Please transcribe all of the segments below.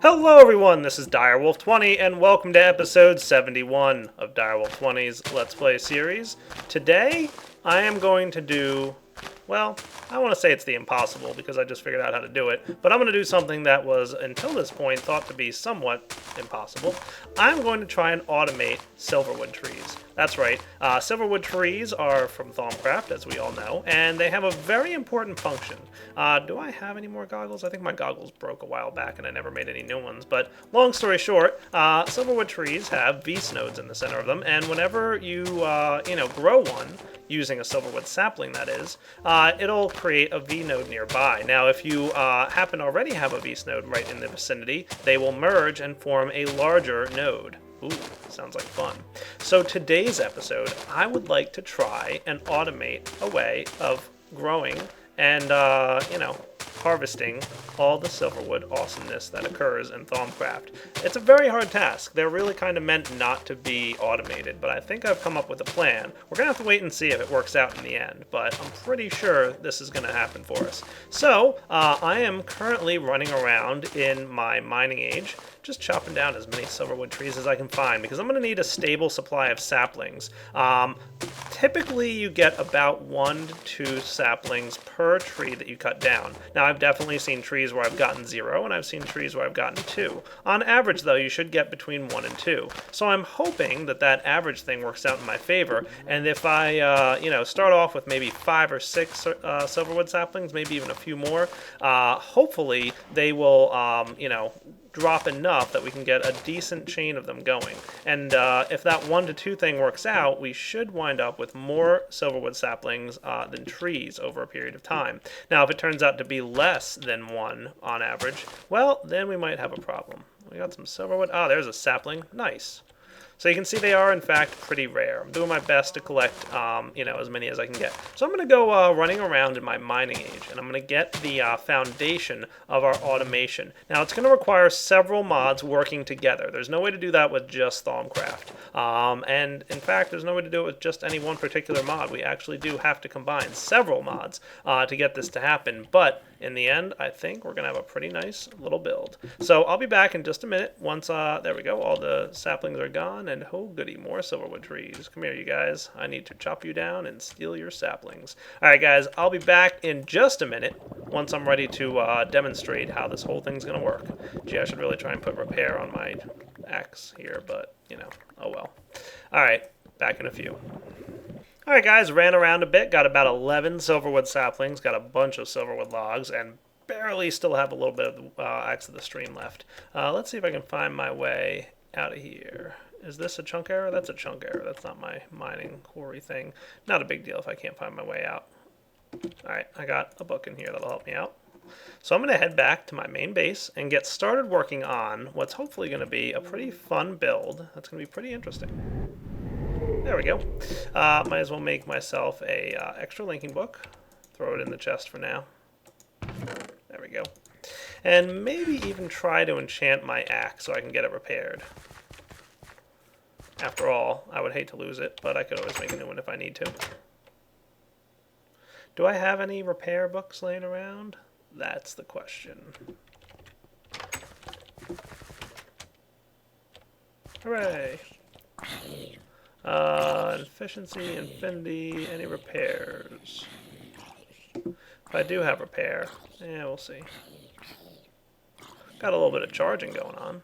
Hello everyone, this is Direwolf20 and welcome to episode 71 of Direwolf20's Let's Play series. Today, I am going to do, well, I want to say it's the impossible because I just figured out how to do it, but I'm going to do something that was, until this point, thought to be somewhat impossible. I'm going to try and automate Silverwood trees. That's right, Silverwood trees are from Thaumcraft, as we all know, and they have a very important function. Do I have any more goggles? I think my goggles broke a while back and I never made any new ones, but long story short, Silverwood trees have V nodes in the center of them, and whenever you, grow one, using a Silverwood sapling that is, it'll create a V node nearby. Now if you happen to already have a V node right in the vicinity, they will merge and form a larger node. Ooh, sounds like fun. So today's episode, I would like to try and automate a way of growing and, harvesting all the Silverwood awesomeness that occurs in Thaumcraft. It's a very hard task. They're really kind of meant not to be automated, but I think I've come up with a plan. We're going to have to wait and see if it works out in the end, but I'm pretty sure this is going to happen for us. So, I am currently running around in my mining age, just chopping down as many Silverwood trees as I can find, because I'm going to need a stable supply of saplings. Typically, you get about 1 to 2 saplings per tree that you cut down. Now, I've definitely seen trees where I've gotten 0, and I've seen trees where I've gotten 2. On average, though, you should get between 1 and 2. So I'm hoping that that average thing works out in my favor, and if I, start off with maybe 5 or 6 Silverwood saplings, maybe even a few more, hopefully they will, drop enough that we can get a decent chain of them going. And if that 1 to 2 thing works out, we should wind up with more Silverwood saplings than trees over a period of time. Now, if it turns out to be less than 1 on average, well, then we might have a problem. We got some Silverwood. Ah, there's a sapling. Nice. So you can see they are, in fact, pretty rare. I'm doing my best to collect, as many as I can get. So I'm going to go running around in my mining age, and I'm going to get the foundation of our automation. Now, it's going to require several mods working together. There's no way to do that with just Thaumcraft. And, in fact, there's no way to do it with just any one particular mod. We actually do have to combine several mods to get this to happen. But in the end, I think we're going to have a pretty nice little build. So I'll be back in just a minute once, there we go, all the saplings are gone. And oh goody, more Silverwood trees. Come here, you guys. I need to chop you down and steal your saplings. Alright guys, I'll be back in just a minute once I'm ready to demonstrate how this whole thing's going to work. Gee, I should really try and put repair on my axe here, but, oh well. Alright, back in a few. Alright guys, ran around a bit, got about 11 Silverwood saplings, got a bunch of Silverwood logs, and barely still have a little bit of the axe of the stream left. Let's see if I can find my way out of here. Is this a chunk error? That's a chunk error. That's not my mining quarry thing. Not a big deal if I can't find my way out. Alright, I got a book in here that'll help me out. So I'm going to head back to my main base and get started working on what's hopefully going to be a pretty fun build. That's going to be pretty interesting. There we go. Might as well make myself a extra linking book. Throw it in the chest for now. There we go. And maybe even try to enchant my axe so I can get it repaired. After all, I would hate to lose it, but I could always make a new one if I need to. Do I have any repair books laying around? That's the question. Hooray! Efficiency, infinity, any repairs? If I do have repair, yeah, we'll see. Got a little bit of charging going on.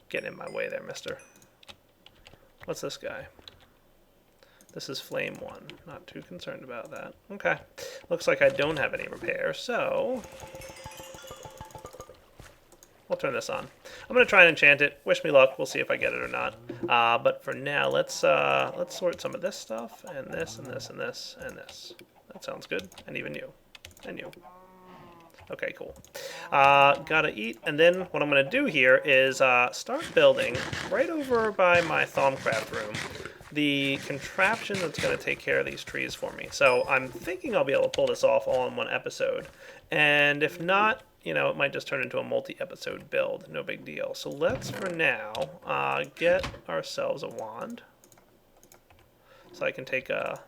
Get in my way there, mister. What's this guy? This is Flame 1. Not too concerned about that. Okay. Looks like I don't have any repair, so we'll turn this on. I'm going to try and enchant it. Wish me luck. We'll see if I get it or not. But for now, let's sort some of this stuff, and this, and this, and this, and this. That sounds good. And even you. And you. Okay, cool. Gotta eat, and then what I'm going to do here is start building right over by my Thaumcraft room the contraption that's going to take care of these trees for me. So I'm thinking I'll be able to pull this off all in one episode, and if not, it might just turn into a multi-episode build. No big deal. So let's, for now, get ourselves a wand. So I can take a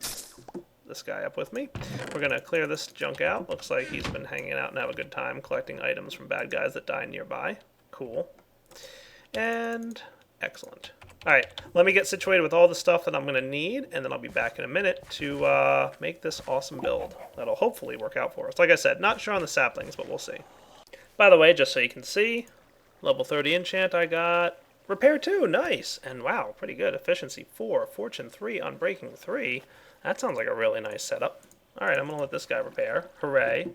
this guy up with me. We're going to clear this junk out. Looks like he's been hanging out and have a good time collecting items from bad guys that die nearby. Cool. And excellent. Alright, let me get situated with all the stuff that I'm going to need, and then I'll be back in a minute to make this awesome build. That'll hopefully work out for us. Like I said, not sure on the saplings, but we'll see. By the way, just so you can see, level 30 enchant I got. Repair 2, nice! And wow, pretty good. Efficiency 4, Fortune 3, Unbreaking 3. That sounds like a really nice setup. Alright, I'm going to let this guy repair. Hooray.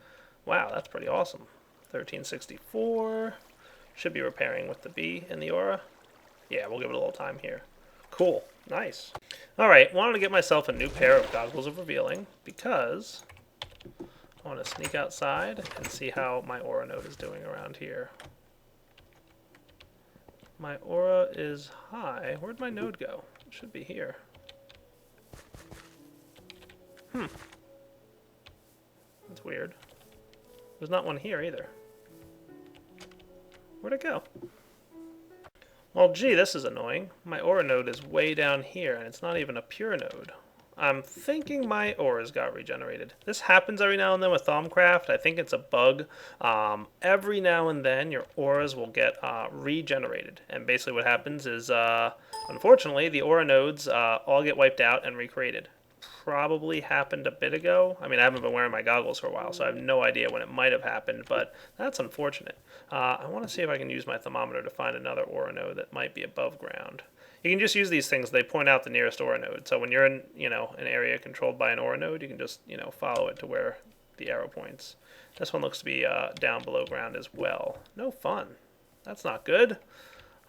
Wow, that's pretty awesome. 1364. Should be repairing with the B in the aura. Yeah, we'll give it a little time here. Cool. Nice. Alright, wanted to get myself a new pair of goggles of revealing because I want to sneak outside and see how my aura node is doing around here. My aura is high. Where'd my node go? It should be here. That's weird. There's not one here either. Where'd it go? Well, gee, this is annoying. My aura node is way down here, and it's not even a pure node. I'm thinking my auras got regenerated. This happens every now and then with Thaumcraft. I think it's a bug. Every now and then, your auras will get regenerated. And basically what happens is, unfortunately, the aura nodes all get wiped out and recreated. Probably happened a bit ago. I mean, I haven't been wearing my goggles for a while, so I have no idea when it might have happened, but that's unfortunate. I want to see if I can use my thermometer to find another aura node that might be above ground. You can just use these things. They point out the nearest aura node. So when you're in, an area controlled by an aura node, you can just, follow it to where the arrow points. This one looks to be down below ground as well. No fun. That's not good.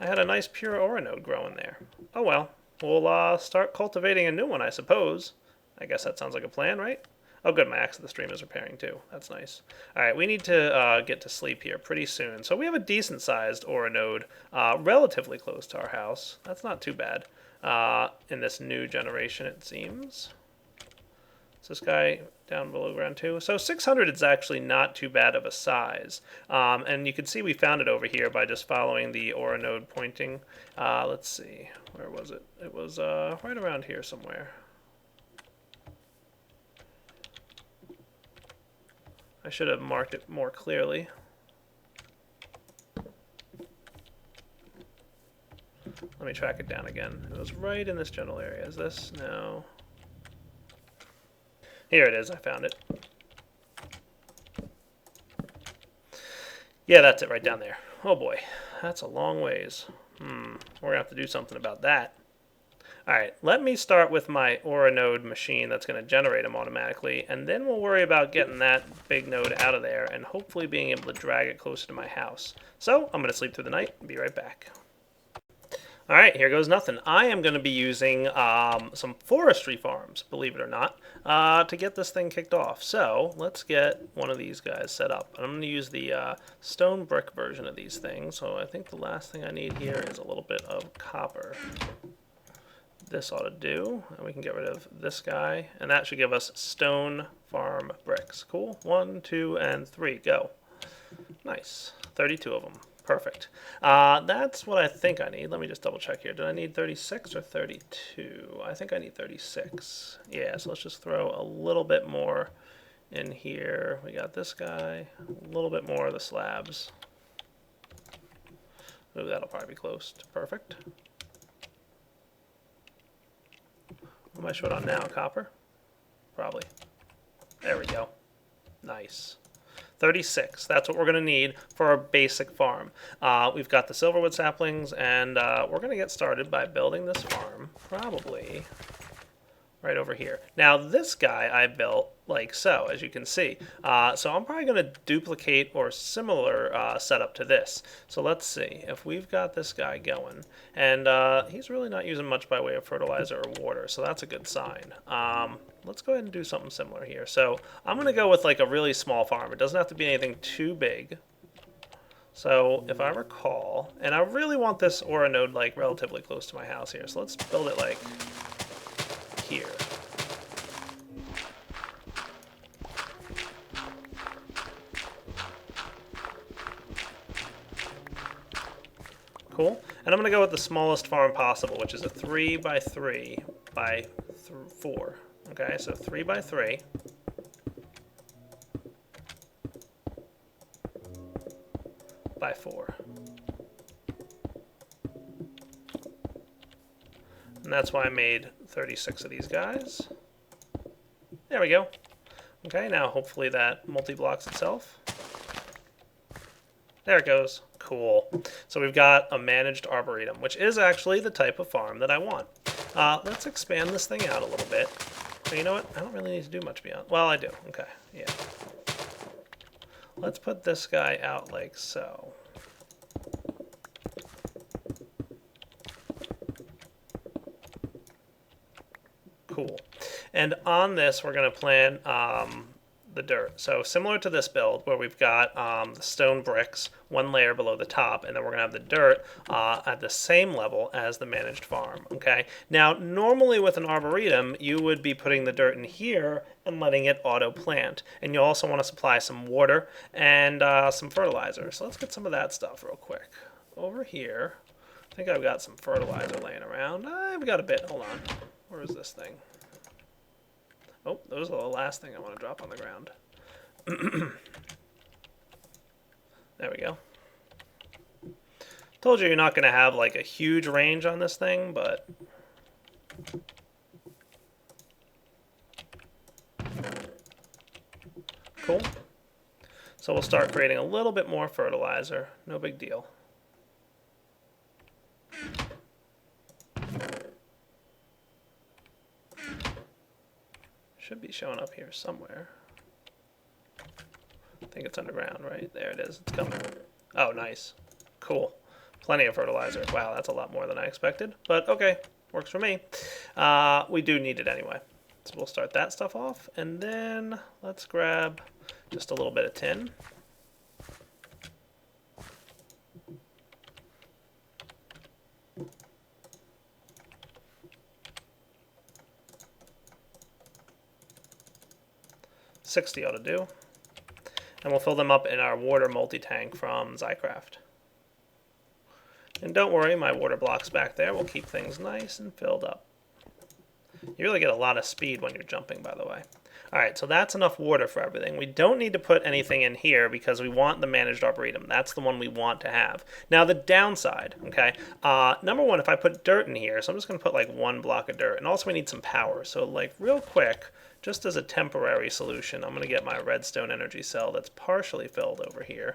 I had a nice pure aura node growing there. Oh well. We'll start cultivating a new one, I suppose. I guess that sounds like a plan, right? Oh good, my axe of the stream is repairing too. That's nice. Alright, we need to get to sleep here pretty soon. So we have a decent sized aura node relatively close to our house. That's not too bad in this new generation, it seems. Is this guy down below ground too? So 600 is actually not too bad of a size. And you can see we found it over here by just following the aura node pointing. Let's see, where was it? It was right around here somewhere. I should have marked it more clearly. Let me track it down again. It was right in this general area. Is this? No. Here it is. I found it. Yeah, that's it right down there. Oh boy, that's a long ways. We're going to have to do something about that. Alright, let me start with my aura node machine that's going to generate them automatically, and then we'll worry about getting that big node out of there and hopefully being able to drag it closer to my house. So, I'm going to sleep through the night and be right back. Alright, here goes nothing. I am going to be using some forestry farms, believe it or not, to get this thing kicked off. So, let's get one of these guys set up. I'm going to use the stone brick version of these things, so I think the last thing I need here is a little bit of copper. This ought to do, and we can get rid of this guy, and that should give us stone farm bricks. Cool. 1, 2, and 3. Go. Nice. 32 of them. Perfect. That's what I think I need. Let me just double check here. Did I need 36 or 32? I think I need 36. Yeah, so let's just throw a little bit more in here. We got this guy. A little bit more of the slabs. Ooh, that'll probably be close to perfect. What am I short on now? Copper? Probably. There we go. Nice. 36. That's what we're going to need for our basic farm. We've got the Silverwood saplings, and we're going to get started by building this farm, probably right over here. Now, this guy I built like so, as you can see. So I'm probably going to duplicate or similar setup to this. So let's see if we've got this guy going. And he's really not using much by way of fertilizer or water, so that's a good sign. Let's go ahead and do something similar here. So I'm going to go with like a really small farm. It doesn't have to be anything too big. So if I recall, and I really want this aura node like relatively close to my house here. So let's build it like here. Cool. And I'm going to go with the smallest farm possible, which is a 3 by 3 by 4. Okay, so 3 by 3. By 4. And that's why I made 36 of these guys. There we go. Okay, now hopefully that multi-blocks itself. There it goes. Cool. So we've got a managed arboretum, which is actually the type of farm that I want. Let's expand this thing out a little bit. So you know what? I don't really need to do much beyond. Well, I do. Okay, yeah. Let's put this guy out like so. Cool. And on this, we're going to plant the dirt. So similar to this build where we've got the stone bricks one layer below the top, and then we're going to have the dirt at the same level as the managed farm. Okay. Now, normally with an arboretum, you would be putting the dirt in here and letting it auto plant. And you also want to supply some water and some fertilizer. So let's get some of that stuff real quick. Over here, I think I've got some fertilizer laying around. I've got a bit. Hold on. Where is this thing? Oh, those are the last thing I want to drop on the ground. There we go. Told you you're not going to have like a huge range on this thing, but cool. So we'll start creating a little bit more fertilizer. No big deal. Should be showing up here somewhere. I think it's underground, right? There it is. It's coming. Oh, nice. Cool. Plenty of fertilizer. Wow, that's a lot more than I expected. But okay, works for me. We do need it anyway. So we'll start that stuff off. And then let's grab just a little bit of tin. $60 ought to do. And we'll fill them up in our water multi-tank from Zycraft. And don't worry, my water blocks back there will keep things nice and filled up. You really get a lot of speed when you're jumping, by the way. Alright, so that's enough water for everything. We don't need to put anything in here because we want the managed arboretum. That's the one we want to have. Now the downside, okay, number one, if I put dirt in here, so I'm just going to put like 1 block of dirt. And also we need some power. So like real quick, just as a temporary solution, I'm going to get my redstone energy cell that's partially filled over here.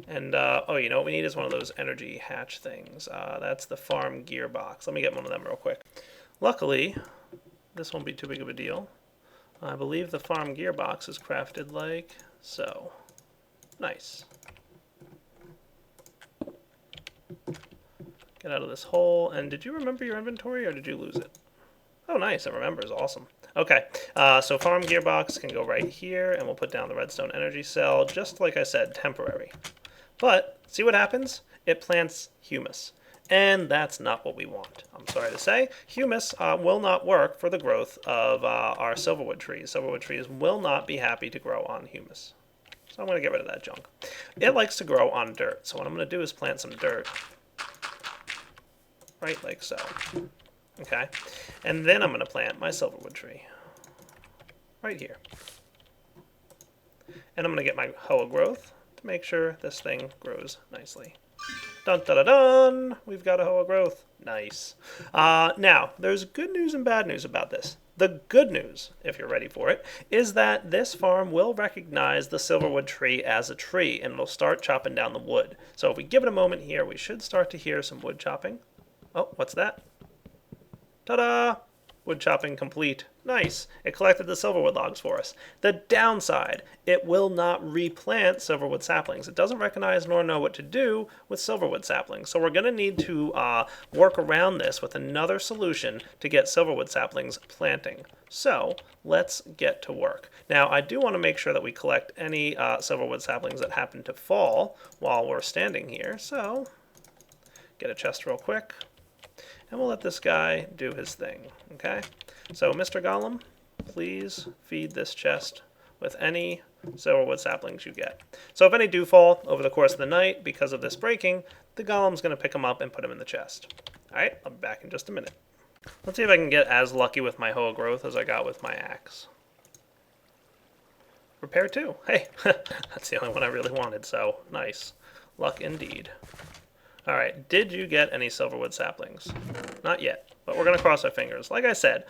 And, oh, you know what we need is one of those energy hatch things. That's the farm gearbox. Let me get one of them real quick. Luckily, this won't be too big of a deal. I believe the farm gearbox is crafted like so. Nice. Get out of this hole. And did you remember your inventory or did you lose it? Oh, nice. It remembers. Awesome. Okay, so farm gearbox can go right here, and we'll put down the redstone energy cell, just like I said, temporary. But see what happens? It plants humus. And that's not what we want. I'm sorry to say, humus will not work for the growth of our silverwood trees. Silverwood trees will not be happy to grow on humus. So I'm going to get rid of that junk. It likes to grow on dirt. So what I'm going to do is plant some dirt. Right like so. Okay. And then I'm going to plant my silverwood tree. Right here. And I'm going to get my hoa growth to make sure this thing grows nicely. Dun dun dun dun! We've got a hoa growth. Nice. Now, there's good news and bad news about this. The good news, if you're ready for it, is that this farm will recognize the silverwood tree as a tree, and it'll start chopping down the wood. So if we give it a moment here, we should start to hear some wood chopping. Oh, what's that? Ta-da! Wood chopping complete. Nice. It collected the silverwood logs for us. The downside, it will not replant silverwood saplings. It doesn't recognize nor know what to do with silverwood saplings. So we're going to need to work around this with another solution to get silverwood saplings planting. So let's get to work. Now I do want to make sure that we collect any silverwood saplings that happen to fall while we're standing here. So get a chest real quick. And we'll let this guy do his thing, okay? So, Mr. Golem, please feed this chest with any silverwood saplings you get. So if any do fall over the course of the night because of this breaking, the Golem's going to pick them up and put them in the chest. Alright, I'll be back in just a minute. Let's see if I can get as lucky with my Hoa growth as I got with my axe. Repair 2. Hey, that's the only one I really wanted, so nice. Luck indeed. Alright, did you get any Silverwood saplings? Not yet, but we're going to cross our fingers. Like I said,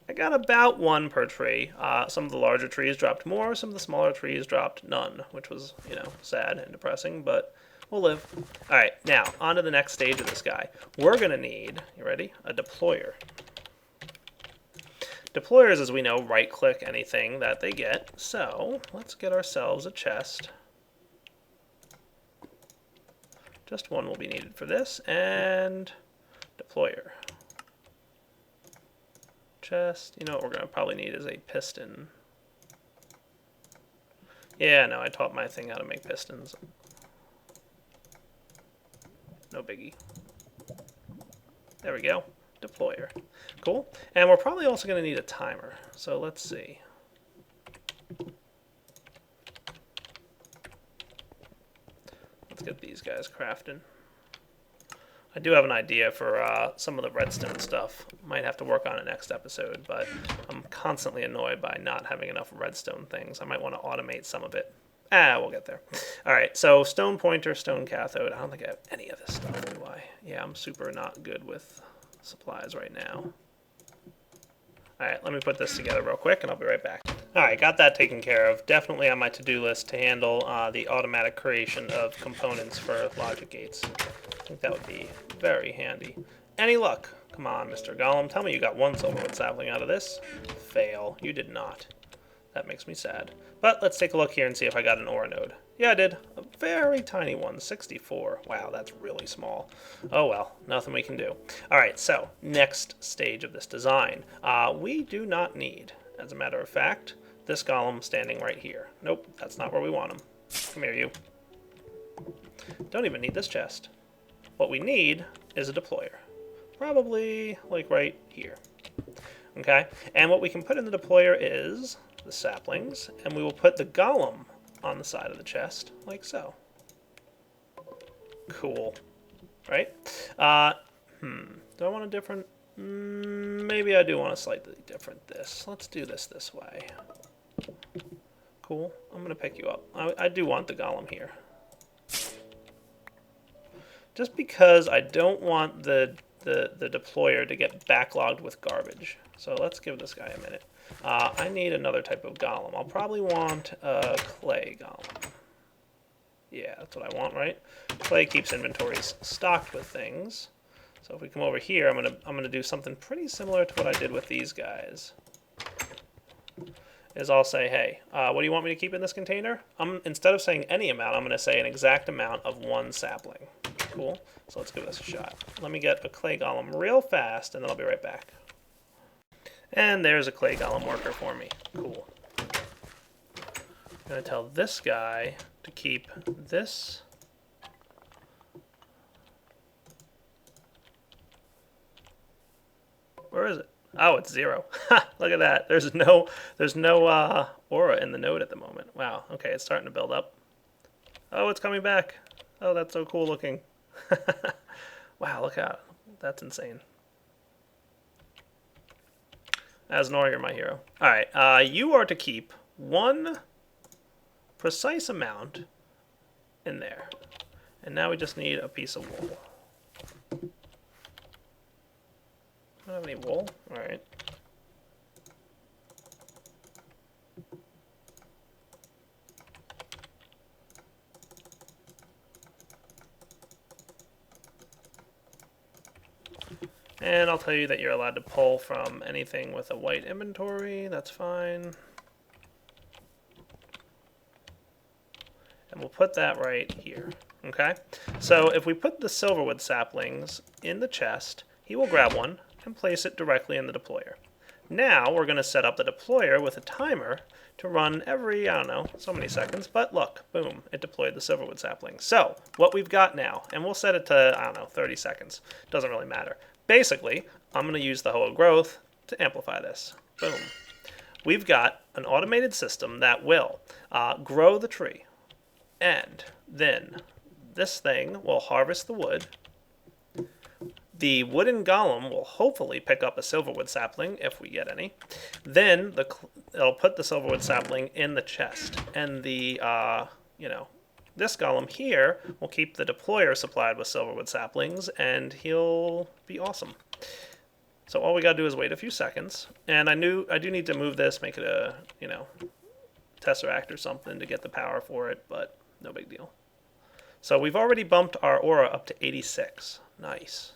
I got about 1 per tree. Some of the larger trees dropped more, some of the smaller trees dropped none, which was, sad and depressing, but we'll live. Alright, now, on to the next stage of this guy. We're going to need, you ready? A deployer. Deployers, as we know, right-click anything that they get, so let's get ourselves a chest. Just 1 will be needed for this, and deployer. Chest. You know what we're going to probably need is a piston. Yeah, no, I taught my thing how to make pistons. No biggie. There we go. Deployer. Cool. And we're probably also going to need a timer. So let's see. Let's get these guys crafting. I do have an idea for some of the redstone stuff. Might have to work on it next episode, but I'm constantly annoyed by not having enough redstone things. I might want to automate some of it. We'll get there. Alright, so stone pointer, stone cathode. I don't think I have any of this stuff, do I? Yeah, I'm super not good with supplies right now. Alright, let me put this together real quick and I'll be right back. Alright, got that taken care of. Definitely on my to-do list to handle the automatic creation of components for logic gates. I think that would be very handy. Any luck? Come on, Mr. Golem. Tell me you got 1 Silverwood sapling out of this. Fail. You did not. That makes me sad. But let's take a look here and see if I got an ore node. Yeah, I did. A very tiny one, 64. Wow, that's really small. Oh well, nothing we can do. Alright, so, next stage of this design. We do not need, as a matter of fact, this golem standing right here. Nope, that's not where we want him. Come here, you. Don't even need this chest. What we need is a deployer. Probably, like, right here. Okay? And what we can put in the deployer is the saplings, and we will put the golem on the side of the chest, like so. Cool. Right? Do I want a different... maybe I do want a slightly different this. Let's do this way. Cool. I'm going to pick you up. I do want the golem here. Just because I don't want the deployer to get backlogged with garbage. So let's give this guy a minute. I need another type of golem. I'll probably want a clay golem. Yeah, that's what I want, right? Clay keeps inventories stocked with things. So if we come over here, I'm gonna do something pretty similar to what I did with these guys. Is I'll say, hey, what do you want me to keep in this container? Instead of saying any amount, I'm gonna say an exact amount of 1 sapling. Cool. So let's give this a shot. Let me get a clay golem real fast, and then I'll be right back. And there's a clay golem worker for me. Cool. I'm going to tell this guy to keep this. Where is it? Oh, it's 0. Look at that. There's no aura in the node at the moment. Wow. Okay, it's starting to build up. Oh, it's coming back. Oh, that's so cool looking. Wow, look out. That's insane. Asnor, you're my hero. Alright, you are to keep 1 precise amount in there. And now we just need a piece of wool. I don't have any wool? Alright. And I'll tell you that you're allowed to pull from anything with a white inventory. That's fine. And we'll put that right here. Okay? So if we put the Silverwood saplings in the chest, he will grab one and place it directly in the deployer. Now we're going to set up the deployer with a timer to run every, I don't know, so many seconds. But look, boom, it deployed the Silverwood sapling. So what we've got now, and we'll set it to, I don't know, 30 seconds. Doesn't really matter. Basically, I'm going to use the Hoa growth to amplify this. Boom. We've got an automated system that will grow the tree. And then this thing will harvest the wood. The wooden golem will hopefully pick up a silverwood sapling if we get any. Then it'll put the silverwood sapling in the chest, and the this golem here will keep the deployer supplied with silverwood saplings, and he'll be awesome. So all we gotta do is wait a few seconds, and I do need to move this, make it a tesseract or something to get the power for it, but no big deal. So we've already bumped our aura up to 86. Nice.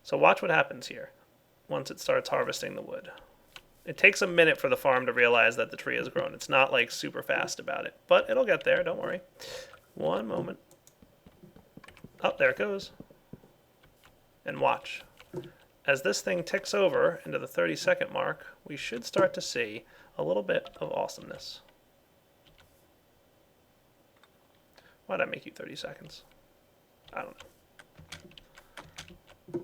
So watch what happens here once it starts harvesting the wood. It takes a minute for the farm to realize that the tree has grown. It's not like super fast about it, but it'll get there, don't worry. One moment. Oh, there it goes. And watch. As this thing ticks over into the 30-second mark, we should start to see a little bit of awesomeness. Why'd I make you 30 seconds? I don't know.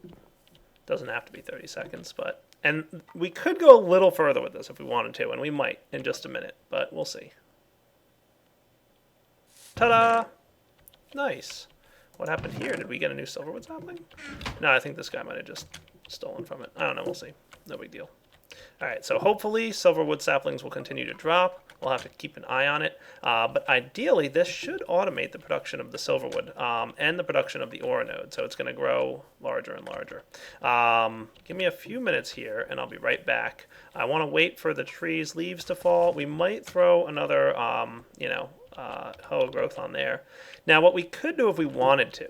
Doesn't have to be 30 seconds, but... And we could go a little further with this if we wanted to, and we might in just a minute, but we'll see. Ta-da! Nice. What happened here? Did we get a new silverwood sapling? No, I think this guy might have just stolen from it. I don't know. We'll see. No big deal. All right, so hopefully silverwood saplings will continue to drop. We'll have to keep an eye on it. But ideally, this should automate the production of the silverwood and the production of the aura node. So it's going to grow larger and larger. Give me a few minutes here, and I'll be right back. I want to wait for the tree's leaves to fall. We might throw another, hoe growth on there. Now, what we could do if we wanted to,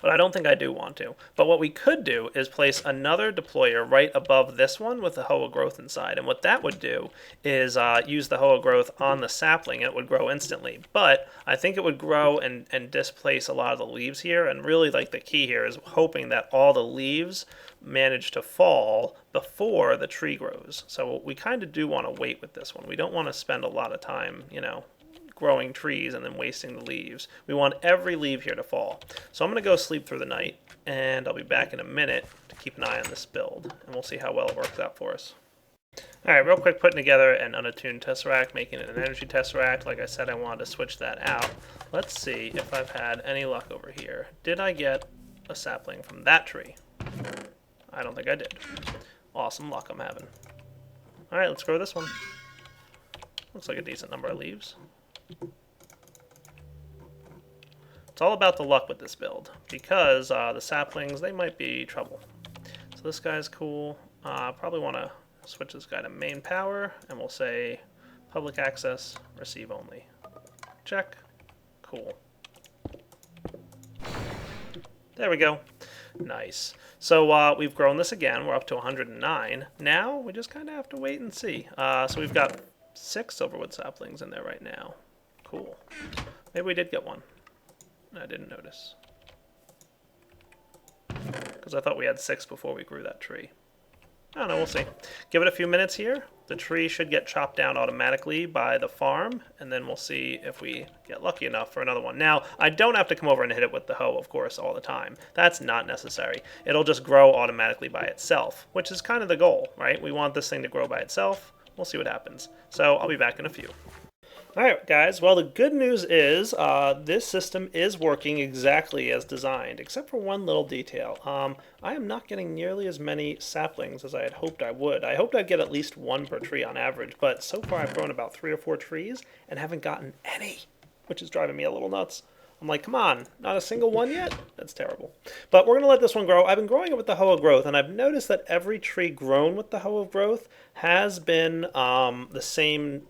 but I don't think I do want to. But what we could do is place another deployer right above this one with the hoa growth inside. And what that would do is use the hoa growth on the sapling, and it would grow instantly. But I think it would grow and displace a lot of the leaves here. And really, like, the key here is hoping that all the leaves manage to fall before the tree grows. So we kind of do want to wait with this one. We don't want to spend a lot of time, growing trees and then wasting the leaves. We want every leaf here to fall. So I'm going to go sleep through the night, and I'll be back in a minute to keep an eye on this build, and we'll see how well it works out for us. Alright, real quick, putting together an unattuned tesseract, making it an energy tesseract. Like I said, I wanted to switch that out. Let's see if I've had any luck over here. Did I get a sapling from that tree? I don't think I did. Awesome luck I'm having. Alright, let's grow this one. Looks like a decent number of leaves. It's all about the luck with this build, because the saplings, they might be trouble. So this guy's cool. Probably want to switch this guy to main power, and we'll say public access, receive only. Check. Cool. There we go. Nice. So we've grown this again. We're up to 109. Now we just kind of have to wait and see. So we've got 6 silverwood saplings in there right now. Cool. Maybe we did get one. I didn't notice. Because I thought we had 6 before we grew that tree. I don't know, we'll see. Give it a few minutes here. The tree should get chopped down automatically by the farm, and then we'll see if we get lucky enough for another one. Now, I don't have to come over and hit it with the hoe, of course, all the time. That's not necessary. It'll just grow automatically by itself, which is kind of the goal, right? We want this thing to grow by itself. We'll see what happens. So I'll be back in a few. Alright guys, well the good news is this system is working exactly as designed, except for one little detail. I am not getting nearly as many saplings as I had hoped I would. I hoped I'd get at least 1 per tree on average, but so far I've grown about 3 or 4 trees and haven't gotten any, which is driving me a little nuts. I'm like, come on, not a single one yet? That's terrible. But we're going to let this one grow. I've been growing it with the hoe of growth, and I've noticed that every tree grown with the hoe of growth has been the same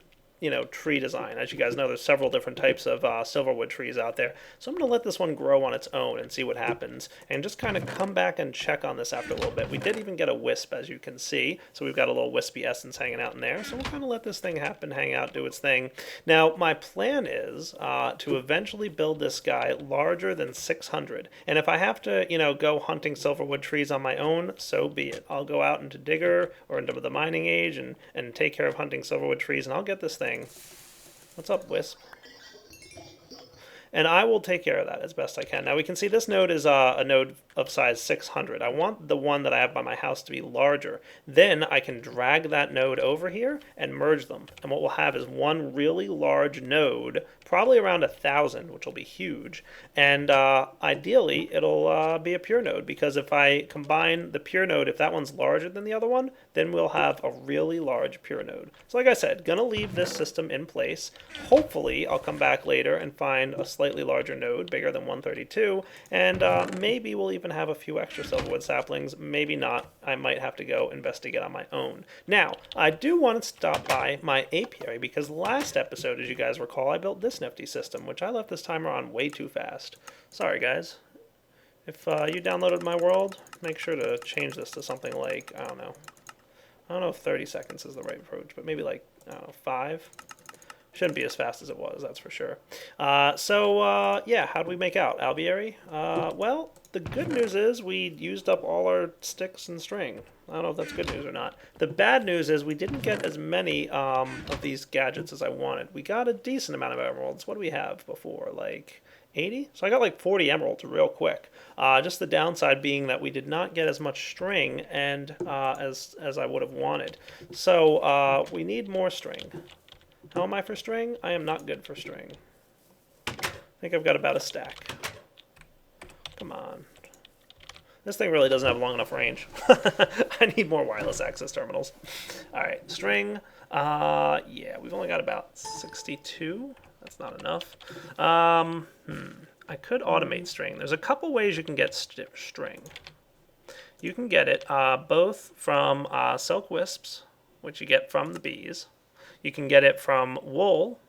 tree design. As you guys know, there's several different types of silverwood trees out there. So I'm going to let this one grow on its own and see what happens, and just kind of come back and check on this after a little bit. We did even get a wisp, as you can see, so we've got a little wispy essence hanging out in there. So we'll kind of let this thing happen, hang out, do its thing. Now, my plan is to eventually build this guy larger than 600. And if I have to, go hunting silverwood trees on my own, so be it. I'll go out into Digger or into the mining age and take care of hunting silverwood trees, and I'll get this thing. What's up, Wisp? And I will take care of that as best I can. Now we can see this node is a node of size 600. I want the one that I have by my house to be larger. Then I can drag that node over here and merge them. And what we'll have is one really large node, probably around 1,000, which will be huge. And ideally, it'll be a pure node, because if I combine the pure node, if that one's larger than the other one, then we'll have a really large pure node. So like I said, gonna leave this system in place. Hopefully, I'll come back later and find a slightly larger node, bigger than 132, and maybe we'll even have a few extra Silverwood saplings. Maybe not. I might have to go investigate on my own. Now, I do want to stop by my apiary, because last episode, as you guys recall, I built this nifty system, which I left this timer on way too fast. Sorry, guys. If you downloaded my world, make sure to change this to something like, I don't know if 30 seconds is the right approach, but maybe like, I don't know, 5. Shouldn't be as fast as it was, that's for sure. Yeah, how do we make out? Alveary? Well, the good news is we used up all our sticks and string. I don't know if that's good news or not. The bad news is we didn't get as many of these gadgets as I wanted. We got a decent amount of emeralds. What do we have before? Like 80? So I got like 40 emeralds real quick. Just the downside being that we did not get as much string and as I would have wanted. So we need more string. How am I for string? I am not good for string. I think I've got about a stack. Come on. This thing really doesn't have long enough range. I need more wireless access terminals. Alright, string. Yeah, we've only got about 62. That's not enough. I could automate string. There's a couple ways you can get string. You can get it both from silk wisps, which you get from the bees. You can get it from wool,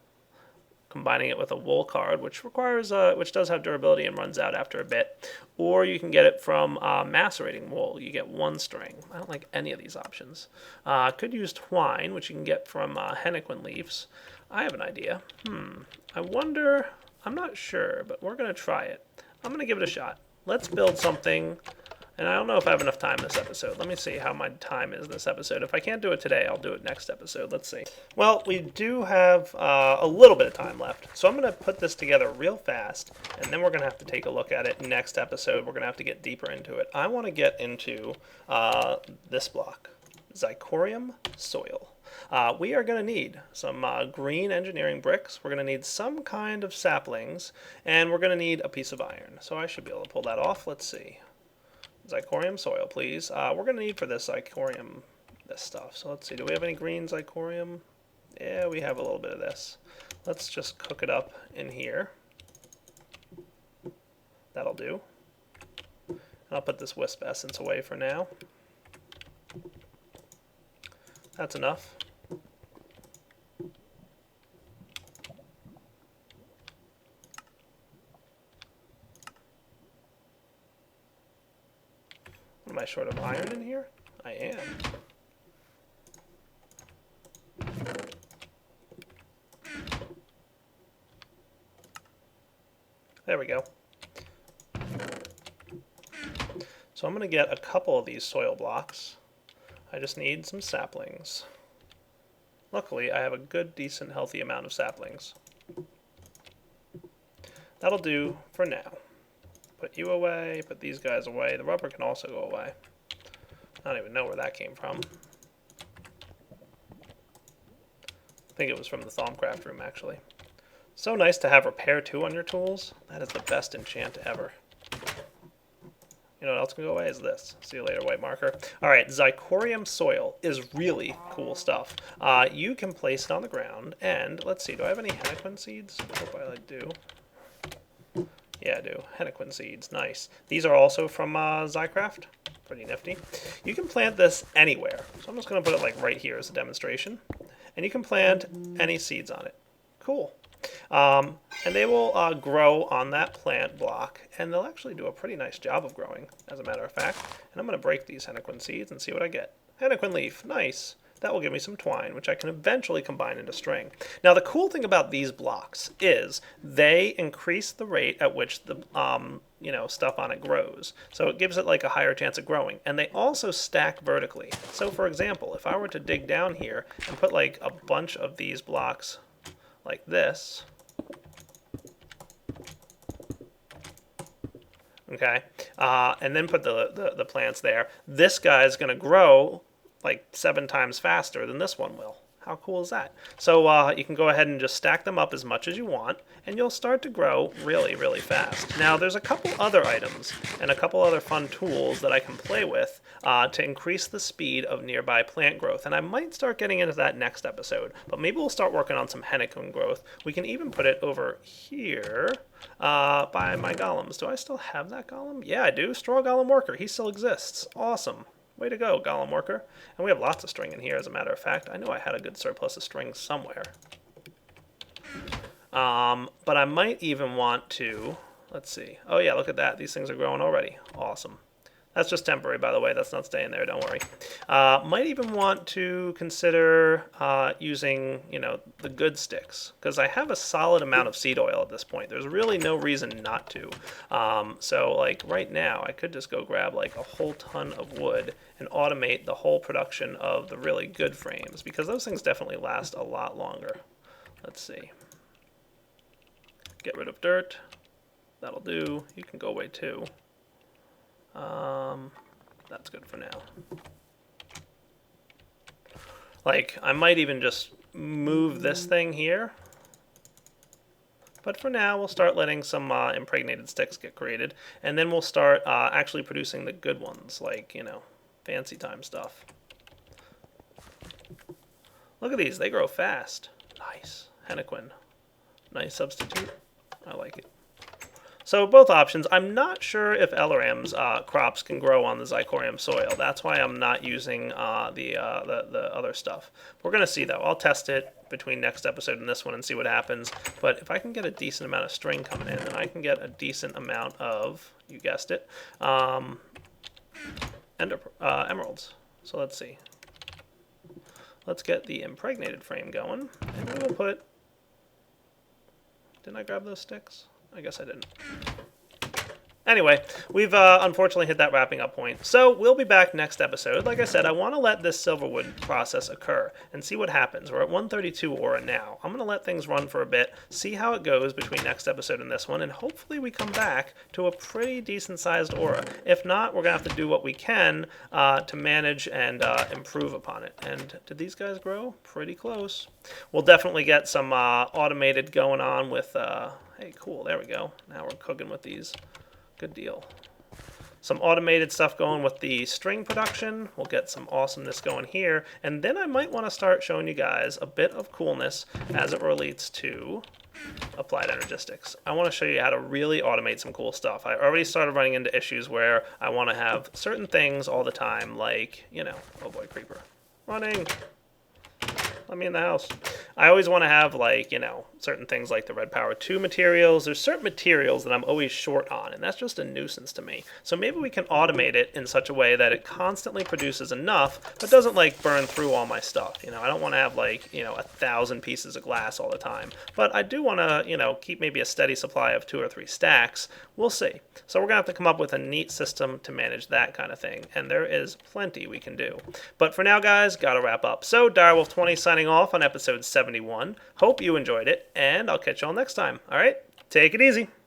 combining it with a wool card, which requires, which does have durability and runs out after a bit. Or you can get it from macerating wool. You get 1 string. I don't like any of these options. Could use twine, which you can get from henequen leaves. I have an idea. I wonder, I'm not sure, but we're going to try it. I'm going to give it a shot. Let's build something. And I don't know if I have enough time this episode. Let me see how my time is this episode. If I can't do it today, I'll do it next episode. Let's see. Well, we do have a little bit of time left. So I'm going to put this together real fast, and then we're going to have to take a look at it next episode. We're going to have to get deeper into it. I want to get into this block, Zirconium soil. We are going to need some green engineering bricks. We're going to need some kind of saplings, and we're going to need a piece of iron. So I should be able to pull that off. Let's see. Zirconium soil, please. We're going to need for this zirconium, this stuff. So let's see, do we have any green zirconium? Yeah, we have a little bit of this. Let's just cook it up in here. That'll do. And I'll put this wisp essence away for now. That's enough. Am I short of iron in here? I am. There we go. So I'm going to get a couple of these soil blocks. I just need some saplings. Luckily, I have a good, decent, healthy amount of saplings. That'll do for now. Put you away, put these guys away. The rubber can also go away. I don't even know where that came from. I think it was from the Thaumcraft room, actually. So nice to have Repair 2 on your tools. That is the best enchant ever. You know what else can go away is this. See you later, white marker. Alright, Zirconium soil is really cool stuff. You can place it on the ground, and let's see, do I have any henequen seeds? I hope I do. Yeah, I do. Henequen seeds. Nice. These are also from Zycraft. Pretty nifty. You can plant this anywhere. So I'm just going to put it like right here as a demonstration. And you can plant any seeds on it. Cool. And they will grow on that plant block. And they'll actually do a pretty nice job of growing, as a matter of fact. And I'm going to break these henequen seeds and see what I get. Henequen leaf. Nice. That will give me some twine, which I can eventually combine into string. Now, the cool thing about these blocks is they increase the rate at which the stuff on it grows. So it gives it like a higher chance of growing. And they also stack vertically. So, for example, if I were to dig down here and put like a bunch of these blocks like this, okay? And then put the plants there. This guy is going to grow like 7 times faster than this one will. How cool is that? So you can go ahead and just stack them up as much as you want, and you'll start to grow really, really fast. Now, there's a couple other items and a couple other fun tools that I can play with to increase the speed of nearby plant growth, and I might start getting into that next episode, but maybe we'll start working on some henicum growth. We can even put it over here by my golems. Do I still have that golem? Yeah, I do. Straw golem worker. He still exists. Awesome. Way to go, golem worker. And we have lots of string in here, as a matter of fact. I knew I had a good surplus of string somewhere. But I might even want to... Let's see. Oh, yeah, look at that. These things are growing already. Awesome. That's just temporary, by the way. That's not staying there. Don't worry. Might even want to consider using, the good sticks, because I have a solid amount of seed oil at this point. There's really no reason not to. So, like, right now, I could just go grab, like, a whole ton of wood and automate the whole production of the really good frames, because those things definitely last a lot longer. Let's see. Get rid of dirt. That'll do. You can go away, too. That's good for now. Like, I might even just move this thing here. But for now, we'll start letting some impregnated sticks get created. And then we'll start actually producing the good ones, like, fancy time stuff. Look at these. They grow fast. Nice. Henequin. Nice substitute. I like it. So both options. I'm not sure if Elaram's crops can grow on the Zicorium soil. That's why I'm not using the other stuff. We're going to see, though. I'll test it between next episode and this one and see what happens. But if I can get a decent amount of string coming in, then I can get a decent amount of, you guessed it, emeralds. So let's see. Let's get the impregnated frame going. And then we'll put... Didn't I grab those sticks? I guess I didn't. Anyway, we've unfortunately hit that wrapping up point. So we'll be back next episode. Like I said, I want to let this Silverwood process occur and see what happens. We're at 132 aura now. I'm going to let things run for a bit, see how it goes between next episode and this one, and hopefully we come back to a pretty decent-sized aura. If not, we're going to have to do what we can to manage and improve upon it. And did these guys grow? Pretty close. We'll definitely get some automated going on with... hey, cool. There we go. Now we're cooking with these. Good deal. Some automated stuff going with the string production. We'll get some awesomeness going here. And then I might want to start showing you guys a bit of coolness as it relates to applied energistics. I want to show you how to really automate some cool stuff. I already started running into issues where I want to have certain things all the time, like, oh boy, creeper. Running. Let me in the house. I always want to have, like, certain things like the Red Power 2 materials. There's certain materials that I'm always short on, and that's just a nuisance to me. So maybe we can automate it in such a way that it constantly produces enough, but doesn't, like, burn through all my stuff. I don't want to have, like, 1,000 pieces of glass all the time. But I do want to, keep maybe a steady supply of 2 or 3 stacks. We'll see. So we're going to have to come up with a neat system to manage that kind of thing, and there is plenty we can do. But for now, guys, gotta wrap up. So, Direwolf 20 signing off on episode 71. Hope you enjoyed it, and I'll catch you all next time. All right, take it easy.